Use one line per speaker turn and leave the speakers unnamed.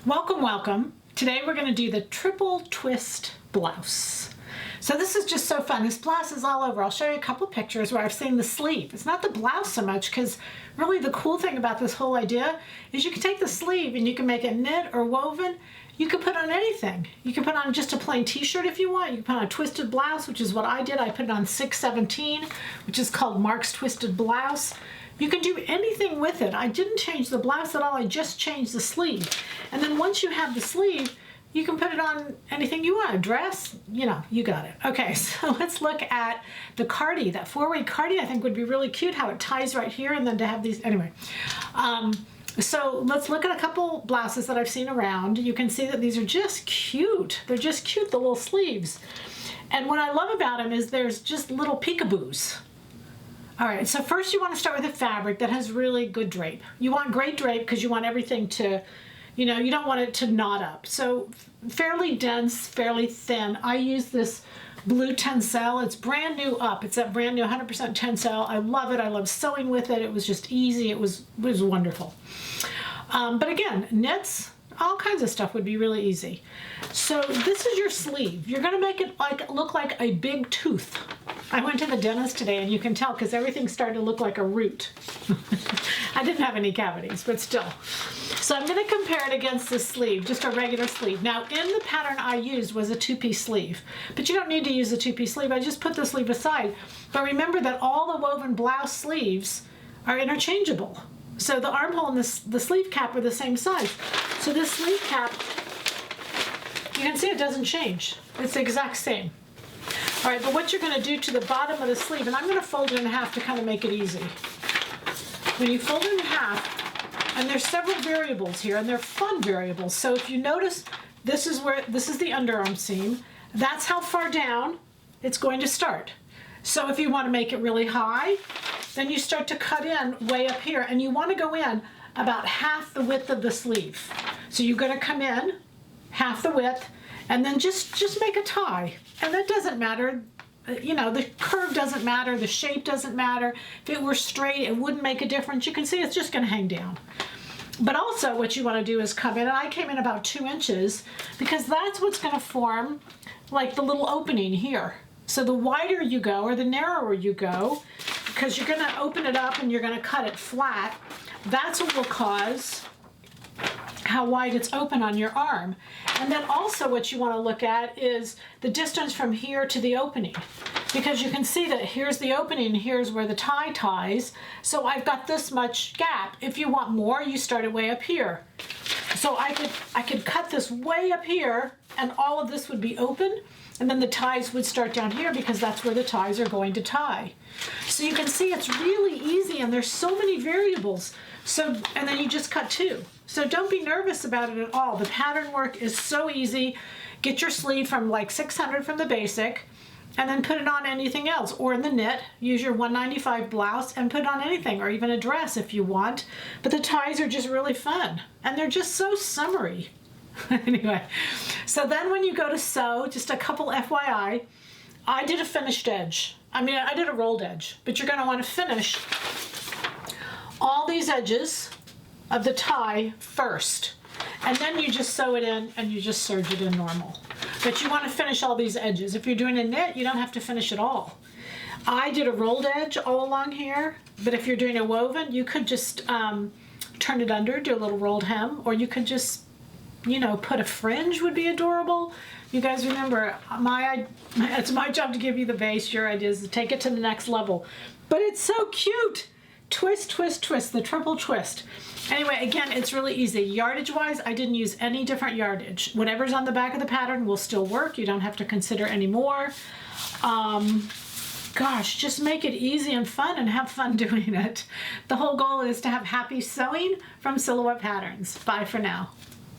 Welcome, welcome. Today we're going to do the triple twist blouse. So this is just so fun. This blouse is all over. I'll show you a couple pictures where I've seen the sleeve. It's not the blouse so much because really the cool thing about this whole idea is you can take the sleeve and you can make it knit or woven. You can put on anything. You can put on just a plain t-shirt if you want. You can put on a twisted blouse, which is what I did. I put it on 617, which is called Marc's Twisted Blouse. You can do anything with it. I didn't change the blouse at all. I just changed the sleeve. And then once you have the sleeve, you can put it on anything you want. A dress, you know, you got it. Okay, so let's look at the cardi. That four-way cardi I think would be really cute, how it ties right here, and then to have these, anyway. So let's look at a couple blouses that I've seen around. You can see that these are just cute. They're just cute, the little sleeves. And what I love about them is there's just little peekaboos. All right, so first you want to start with a fabric that has really good drape. You want great drape because you want everything to, you know, you don't want it to knot up. So fairly dense, fairly thin. I use this blue Tencel. It's brand new up. It's that brand new 100% Tencel. I love it. I love sewing with it. It was just easy. It was wonderful. But again, knits, all kinds of stuff would be really easy. So this is your sleeve. You're going to make it look like a big tooth. I went to the dentist today and you can tell because everything's starting to look like a root. I didn't have any cavities, but still. So I'm going to compare it against the sleeve, just a regular sleeve. Now in the pattern I used was a two-piece sleeve, but you don't need to use a two-piece sleeve. I just put the sleeve aside. But remember that all the woven blouse sleeves are interchangeable. So the armhole and the sleeve cap are the same size. So this sleeve cap, you can see it doesn't change. It's the exact same. All right, but what you're going to do to the bottom of the sleeve, and I'm going to fold it in half to kind of make it easy. When you fold it in half, and there's several variables here, and they're fun variables. So if you notice, this is the underarm seam. That's how far down it's going to start. So if you want to make it really high, then you start to cut in way up here, and you want to go in about half the width of the sleeve. So you're going to come in half the width, and then just make a tie. And that doesn't matter, you know, the curve doesn't matter, the shape doesn't matter. If it were straight, it wouldn't make a difference. You can see it's just going to hang down. But also what you want to do is come in, and I came in about 2 inches because that's what's going to form like the little opening here. So the wider you go or the narrower you go, because you're going to open it up and you're going to cut it flat, that's what will cause how wide it's open on your arm. And then also what you want to look at is the distance from here to the opening, because you can see that here's the opening, here's where the tie ties. So I've got this much gap. If you want more, you start it way up here. So I could cut this way up here and all of this would be open, and then the ties would start down here because that's where the ties are going to tie. So you can see it's really easy, and there's so many variables. So, and then you just cut 2. So don't be nervous about it at all. The pattern work is so easy. Get your sleeve from like 600 from the basic, and then put it on anything else. Or in the knit, use your 195 blouse and put it on anything, or even a dress if you want. But the ties are just really fun, and they're just so summery. Anyway, so then when you go to sew, just a couple FYI, I did a finished edge. I mean, I did a rolled edge, but you're going to want to finish all these edges of the tie first, and then you just sew it in and you just serge it in normal. But you want to finish all these edges. If you're doing a knit, you don't have to finish it all. I did a rolled edge all along here, but if you're doing a woven, you could just turn it under, do a little rolled hem, or you could just, you know, put a fringe would be adorable. You guys remember, it's my job to give you the base. Your idea is to take it to the next level. But it's so cute. Twist, twist, twist, the triple twist. Anyway, again, it's really easy. Yardage-wise, I didn't use any different yardage. Whatever's on the back of the pattern will still work. You don't have to consider any more. Gosh, just make it easy and fun and have fun doing it. The whole goal is to have happy sewing from Silhouette Patterns. Bye for now.